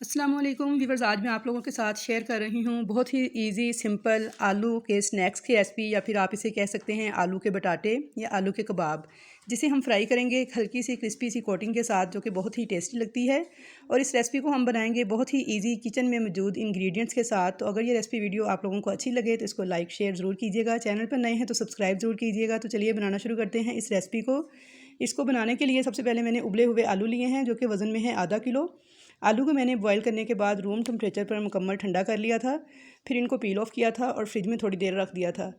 अस्सलाम वालेकुम व्यूअर्स, आज मैं आप लोगों के साथ शेयर कर रही हूँ बहुत ही इजी सिंपल आलू के स्नैक्स की रेसिपी, या फिर आप इसे कह सकते हैं आलू के बटाटे या आलू के कबाब, जिसे हम फ्राई करेंगे एक हल्की सी क्रिस्पी सी कोटिंग के साथ, जो कि बहुत ही टेस्टी लगती है। और इस रेसिपी को हम बनाएंगे बहुत ही ईजी किचन में मौजूद इंग्रेडिएंट्स के साथ। तो अगर ये रेसिपी वीडियो आप लोगों को अच्छी लगे तो इसको लाइक शेयर ज़रूर कीजिएगा। चैनल पर नए हैं तो सब्सक्राइब ज़रूर कीजिएगा। तो चलिए बनाना शुरू करते हैं इस रेसिपी को। इसको बनाने के लिए सबसे पहले मैंने उबले हुए आलू लिए हैं, जो कि वज़न में है आधा किलो। आलू को मैंने बॉईल करने के बाद रूम टेम्परेचर पर मुकम्मल ठंडा कर लिया था। फिर इनको पील ऑफ किया था और फ्रिज में थोड़ी देर रख दिया था,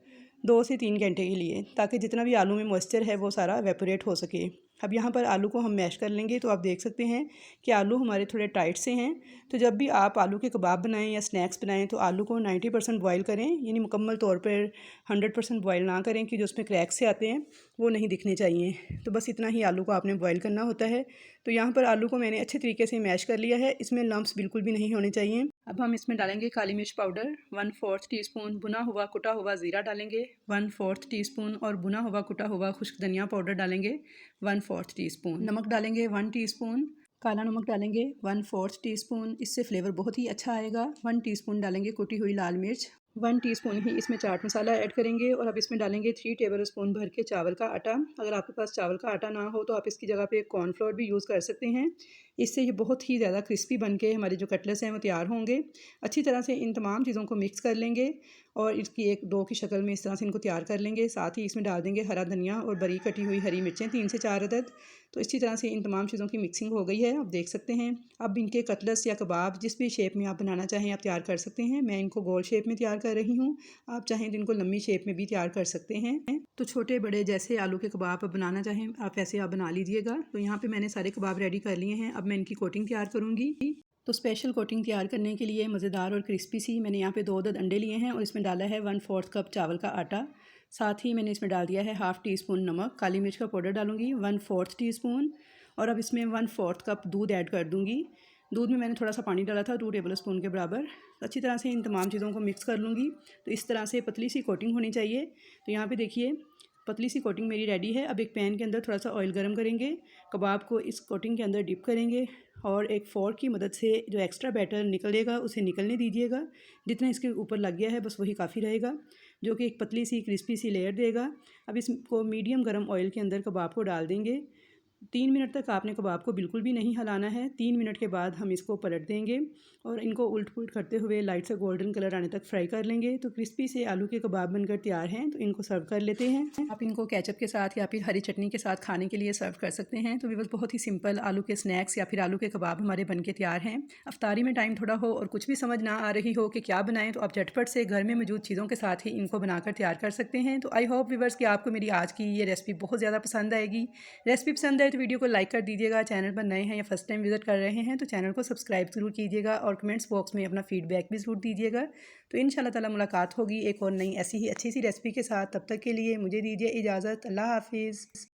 2 से 3 घंटे के लिए, ताकि जितना भी आलू में मॉइस्चर है वो सारा एवेपोरेट हो सके। अब यहाँ पर आलू को हम मैश कर लेंगे। तो आप देख सकते हैं कि आलू हमारे थोड़े टाइट से हैं। तो जब भी आप आलू के कबाब बनाएं या स्नैक्स बनाएं तो आलू को 90% बॉयल करें, यानी मुकम्मल तौर पर 100% बॉयल ना करें कि जो उसमें क्रैक से आते हैं वो नहीं दिखने चाहिए। तो बस इतना ही आलू को आपने बॉयल करना होता है। तो यहाँ पर आलू को मैंने अच्छे तरीके से मैश कर लिया है, इसमें लम्प्स बिल्कुल भी नहीं होने चाहिए। अब हम इसमें डालेंगे काली मिर्च पाउडर 1/4 टीस्पून, भुना हुआ कुटा हुआ ज़ीरा डालेंगे 1/4 टीस्पून, और भुना हुआ कुटा हुआ खुश्क धनिया पाउडर डालेंगे 1/4 टीस्पून। नमक डालेंगे 1 टीस्पून। काला नमक डालेंगे 1/4 टीस्पून, इससे फ्लेवर बहुत ही अच्छा आएगा। 1 टीस्पून डालेंगे कुटी हुई लाल मिर्च। 1 टीस्पून ही इसमें चाट मसाला ऐड करेंगे। और अब इसमें डालेंगे 3 टेबल स्पून भर के चावल का आटा। अगर आपके पास चावल का आटा ना हो तो आप इसकी जगह पे कॉर्नफ्लोर भी यूज़ कर सकते हैं। इससे ये बहुत ही ज़्यादा क्रिस्पी बन के हमारे जो कटलेट्स हैं वो तैयार होंगे। अच्छी तरह से इन तमाम चीज़ों को मिक्स कर लेंगे और इसकी एक डो की शक्ल में इस तरह से इनको तैयार कर लेंगे। साथ ही इसमें डाल देंगे हरा धनिया और बारीक कटी हुई हरी मिर्चें 3 से 4 अदद। तो इसी तरह से इन तमाम चीज़ों की मिक्सिंग हो गई है, आप देख सकते हैं। अब इनके कटलेट्स या कबाब जिस भी शेप में आप बनाना चाहें आप तैयार कर सकते हैं। मैं इनको गोल शेप में तैयार कर रही हूँ, आप चाहें तो इनको लंबी शेप में भी तैयार कर सकते हैं। तो छोटे बड़े जैसे आलू के कबाब बनाना चाहें आप वैसे आप बना लीजिएगा। तो यहाँ पे मैंने सारे कबाब रेडी कर लिए हैं। अब मैं इनकी कोटिंग तैयार करूँगी। तो स्पेशल कोटिंग तैयार करने के लिए मज़ेदार और क्रिस्पी सी मैंने यहाँ पे 2 अदद अंडे लिए हैं और इसमें डाला है 1/4 कप चावल का आटा। साथ ही मैंने इसमें डाल दिया है 1/2 टीस्पून नमक। काली मिर्च का पाउडर डालूंगी 1/4 टीस्पून। और अब इसमें 1/4 कप दूध ऐड कर दूँगी। दूध में मैंने थोड़ा सा पानी डाला था 2 टेबल स्पून के बराबर। अच्छी तरह से इन तमाम चीज़ों को मिक्स कर लूँगी। तो इस तरह से पतली सी कोटिंग होनी चाहिए। तो यहाँ पे देखिए पतली सी कोटिंग मेरी रेडी है। अब एक पैन के अंदर थोड़ा सा ऑयल गर्म करेंगे, कबाब को इस कोटिंग के अंदर डिप करेंगे और एक फ़ोर्क की मदद से जो एक्स्ट्रा बैटर निकलेगा उसे निकलने दीजिएगा। जितना इसके ऊपर लग गया है बस वही काफ़ी रहेगा, जो कि एक पतली सी क्रिस्पी सी लेयर देगा। अब इसको मीडियम गर्म ऑयल के अंदर कबाब को डाल देंगे। 3 मिनट तक आपने कबाब को बिल्कुल भी नहीं हिलाना है। 3 मिनट के बाद हम इसको पलट देंगे और इनको उल्ट पुलट करते हुए लाइट सा गोल्डन कलर आने तक फ्राई कर लेंगे। तो क्रिस्पी से आलू के कबाब बनकर तैयार हैं। तो इनको सर्व कर लेते हैं। आप इनको केचप के साथ या फिर हरी चटनी के साथ खाने के लिए सर्व कर सकते हैं। तो व्यूअर्स बहुत ही सिंपल आलू के स्नैक्स या फिर आलू के कबाब हमारे बन के तैयार हैं। अफ्तारी में टाइम थोड़ा हो और कुछ भी समझ ना आ रही हो कि क्या बनाएं, तो आप झटपट से घर में मौजूद चीज़ों के साथ ही इनको बनाकर तैयार कर सकते हैं। तो आई होप व्यूअर्स कि आपको मेरी आज की ये रेसिपी बहुत ज़्यादा पसंद आएगी। रेसिपी पसंद आए तो वीडियो को लाइक कर दीजिएगा। चैनल पर नए हैं या फर्स्ट टाइम विजिट कर रहे हैं तो चैनल को सब्सक्राइब ज़रूर कीजिएगा और कमेंट्स बॉक्स में अपना फीडबैक भी ज़रूर दीजिएगा। तो इंशाल्लाह ताला मुलाकात होगी एक और नई ऐसी ही अच्छी सी रेसिपी के साथ। तब तक के लिए मुझे दीजिए इजाज़त। अल्लाह हाफिज़।